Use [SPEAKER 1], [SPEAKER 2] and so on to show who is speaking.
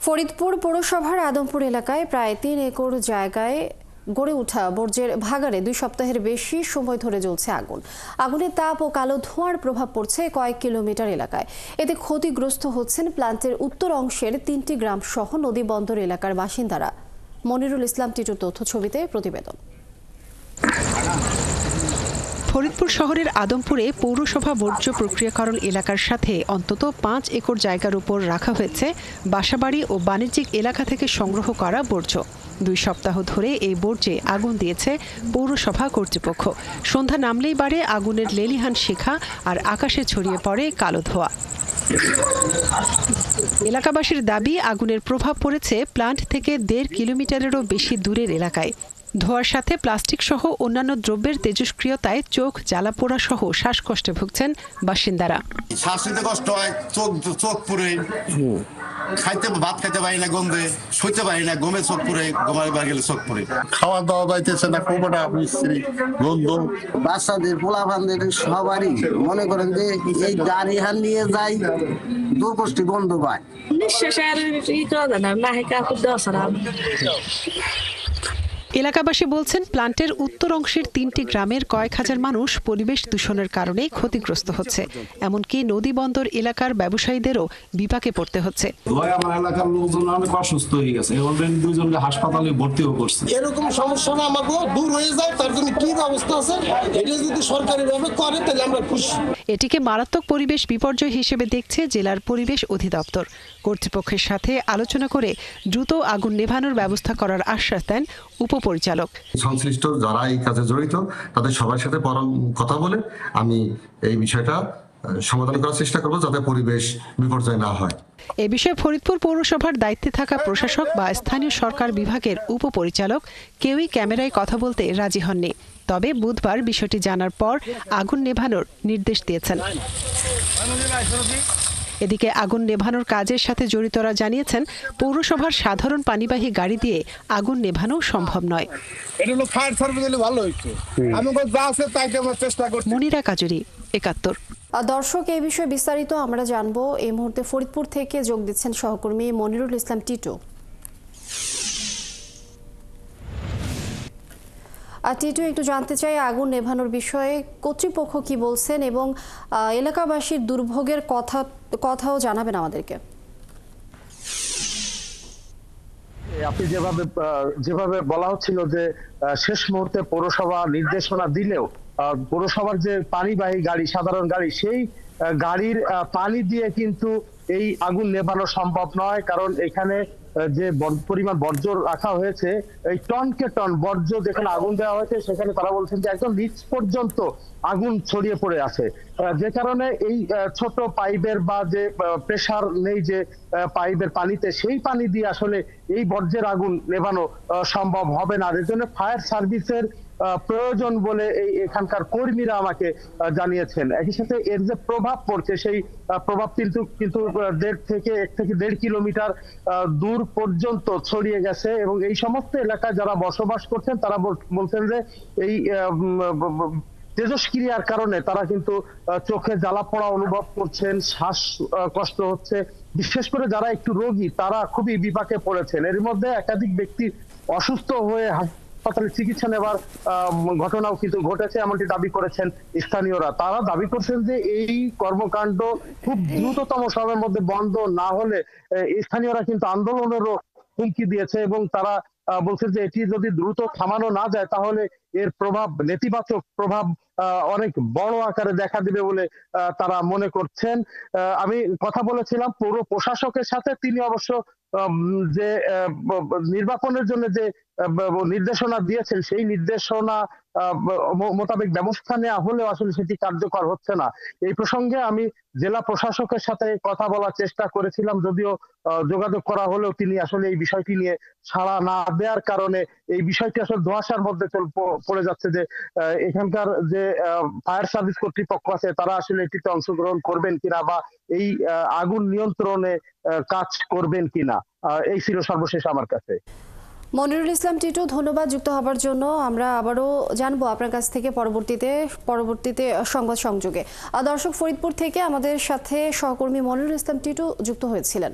[SPEAKER 1] ফরিদপুর পৌরসভার আদমপুর এলাকায় প্রায় ৩ একর জায়গায় গড়ে ওঠা বর্জ্যের ভাগাড়ে ২ সপ্তাহের বেশি সময় ধরে জ্বলছে আগুন। আগুনের তাপ ও কালো ধোঁয়ার প্রভাব পড়ছে কয়েক কিলোমিটার এলাকায়। এতে ক্ষতিগ্রস্ত হচ্ছেন প্ল্যান্টের উত্তর অংশের ৩টি গ্রাম সহ নদী বন্দর এলাকার বাসিন্দারা। মনিরুল ইসলাম টিটুর তথ্য ছবিতে প্রতিবেদন।
[SPEAKER 2] ফরিদপুর শহরের আদমপুরে পৌরসভা বর্জ্য প্রক্রিয়াকরণ এলাকার সাথে অন্তত ৫ একর জায়গার উপর রাখা হয়েছে বাসাবাড়ি ও বাণিজ্যিক এলাকা থেকে সংগ্রহ করা বর্জ্য। ২ সপ্তাহ ধরে এই বর্জ্যে আগুন দিয়েছে পৌরসভা কর্তৃপক্ষ। সন্ধ্যা নামলেই বাড়ে আগুনের লেলিহান শিখা আর আকাশে ছড়িয়ে পড়ে কালো ধোঁয়া। এলাকাবাসীর দাবি, আগুনের প্রভাব পড়েছে প্ল্যান্ট থেকে ১.৫ কিলোমিটারেরও বেশি দূরের এলাকায়। ধোঁয়ার সাথে প্লাস্টিক সহ অন্যান্য দ্রব্যের তেজস্ক্রিয়তায় চোখ জ্বালা পোড়া সহ শ্বাসকষ্টে ভুগছেন বাসিন্দারা।
[SPEAKER 3] শ্বাস নিতে কষ্ট হয়, চোখ পুড়ে, ভাত খাইতে পারি না, গন্ধে শুইতে পারি না, গমে চোখ পুড়ে, ঘুমাইবার গেলে চোখ পুড়ে, খাওয়া দাওয়া যাইতেছে না, কোমরটা মিস্ত্রি গন্ধ।
[SPEAKER 4] বাচ্চাদের পোলাপানদের সবারই মনে করেন যে এই গাড়ি হান নিয়ে যাই দুর্গোষ্ঠী গন্ধ পায়।
[SPEAKER 2] এলাকাবাসী বলছেন, প্ল্যান্টের উত্তর অংশের ৩টি গ্রামের কয়েক হাজার মানুষ পরিবেশ দূষণের কারণে ক্ষতিগ্রস্ত হচ্ছে। এমনকি নদী বন্দর এলাকার ব্যবসায়ীদেরও বিপাকে পড়তে হচ্ছে।
[SPEAKER 5] আমার এলাকার লোকজন অনেক অসুস্থ হয়ে গেছে, অলরেডি ২ জনকে হাসপাতালে ভর্তিও করছে।
[SPEAKER 6] এরকম সমস্যাটা আমাকে দূর হয়ে যায়, তার জন্য কি ব্যবস্থা আছে এটা যদি সরকারিভাবে করে তাহলে আমরা খুশি।
[SPEAKER 2] এটিকে মারাত্মক পরিবেশ বিপর্যয় হিসেবে দেখছে জেলার পরিবেশ অধিদপ্তর। কর্তৃপক্ষের সাথে আলোচনা করে দ্রুত আগুন নেভানোর ব্যবস্থা করার আশ্বাস দেন উপপরিচালক।
[SPEAKER 3] সংশ্লিষ্ট যারা এই কাজে জড়িত তাদের সবার সাথে কথা বলে আমি এই বিষয়টা সমাধান করার চেষ্টা করব, যাতে পরিবেশ বিপর্যয় না হয়।
[SPEAKER 2] এ বিষয়ে ফরিদপুর পৌরসভার দায়িত্বে থাকা প্রশাসক বা স্থানীয় সরকার বিভাগের উপপরিচালক কেউই ক্যামেরায় কথা বলতে রাজি হননি। তবে বুধবার বিষয়টি জানার পর আগুন নেভানোর নির্দেশ দিয়েছেন। এদিকে আগুন নেভানোর কাজের সাথে জড়িতরা জানিয়েছেন, পৌরসভার সাধারণ পানিবাহী গাড়ি দিয়ে আগুন নেভানো সম্ভব নয়। মনিরা কাজুরি, ৭১।
[SPEAKER 1] দর্শক, এই বিষয়ে বিস্তারিত আমরা জানবো। এই মুহূর্তে ফরিদপুর থেকে যোগ দিচ্ছেন সহকর্মী মনিরুল ইসলাম টিটু। টিটু, একটু জানতে চাই আগুন নেভানোর বিষয়ে কর্তৃপক্ষ কি বলছেন এবং এলাকাবাসীর দুর্ভোগের কথাও জানাবেন আমাদেরকে।
[SPEAKER 7] আপনি যেভাবে বলা হচ্ছিল যে শেষ মুহূর্তে পৌরসভা নির্দেশনা দিলেও পৌরসভার যে পানিবাহী গাড়ি, সাধারণ গাড়ি, সেই গাড়ির পানি দিয়ে কিন্তু এই আগুন নেভানো সম্ভব নয়। কারণ এখানে যে পরিমাণ বর্জ্য রাখা হয়েছে, এই টনকে টন বর্জ্য যেখানে আগুন দেওয়া হয়েছে সেখানে তারা বলছেন যে একদম নিচ পর্যন্ত আগুন ছড়িয়ে পড়ে আছে। যে কারণে এই ছোট পাইপের বা যে প্রেসার নেই যে পাইপের পানিতে, সেই পানি দিয়ে আসলে এই বর্জ্যের আগুন নেভানো সম্ভব হবে না। এর জন্য ফায়ার সার্ভিসের প্রয়োজন বলে এখানকার কর্মীরা আমাকে জানিয়েছেন। একই সাথে এর যে প্রভাব পড়ছে, সেই প্রভাব কিন্তু ১ থেকে ১.৫ কিলোমিটার দূর পর্যন্ত ছড়িয়ে গেছে এবং এই সমস্ত এলাকায় যারা বসবাস করছেন তারা বলছেন যে এই তেজস্ক্রিয়ার কারণে তারা কিন্তু চোখে জ্বালা পোড়া অনুভব করছেন, শ্বাস কষ্ট হচ্ছে। বিশেষ করে যারা একটু রোগী তারা খুবই বিপাকে পড়েছেন। এর মধ্যে একাধিক ব্যক্তি অসুস্থ হয়ে হাসপাতালে চিকিৎসা নেবার ঘটনাও কিন্তু ঘটেছে, এমনটি দাবি করেছেন স্থানীয়রা। তারা দাবি করছেন যে এই কর্মকাণ্ড খুব দ্রুততম সময়ের মধ্যে বন্ধ না হলে স্থানীয়রা কিন্তু আন্দোলনেরও হুমকি দিয়েছে এবং তারা বলছে যে এটি যদি দ্রুত থামানো না যায় তাহলে এর প্রভাব, নেতিবাচক প্রভাব অনেক বড় আকারে দেখা দিবে বলে তারা মনে করছেন। আমি কথা বলেছিলাম পৌর প্রশাসকের সাথে, তিনি অবশ্য যে নির্বাচনের জন্য যে নির্দেশনা দিয়েছেন সেই নির্দেশনা মোতাবেক ব্যবস্থা নেওয়া হলেও আসলে সেটি কার্যকর হচ্ছে না। এই প্রসঙ্গে আমি জেলা প্রশাসকের সাথে কথা বলার চেষ্টা করেছিলাম, যদিও যোগাযোগ করা হলেও তিনি আসলে এই বিষয়টি নিয়ে সাড়া না দেওয়ার কারণে এই বিষয়টি আসলে ধোঁয়াশার মধ্যে পড়ে যাচ্ছে যে এখানকার যে ফায়ার সার্ভিস কর্তৃপক্ষ আছে তারা আসলে এটিতে অংশগ্রহণ করবেন কিনা বা এই আগুন নিয়ন্ত্রণে কাজ করবেন কিনা। এই ছিল সর্বশেষ আমার কাছে।
[SPEAKER 1] মনিরুল ইসলাম টিটু, ধন্যবাদ যুক্ত হবার জন্য। আমরা আবারও জানবো আপনার কাছ থেকে পরবর্তীতে সংবাদ সংযোগে। দর্শক, ফরিদপুর থেকে আমাদের সাথে সহকর্মী মনিরুল ইসলাম টিটু যুক্ত হয়েছিলেন।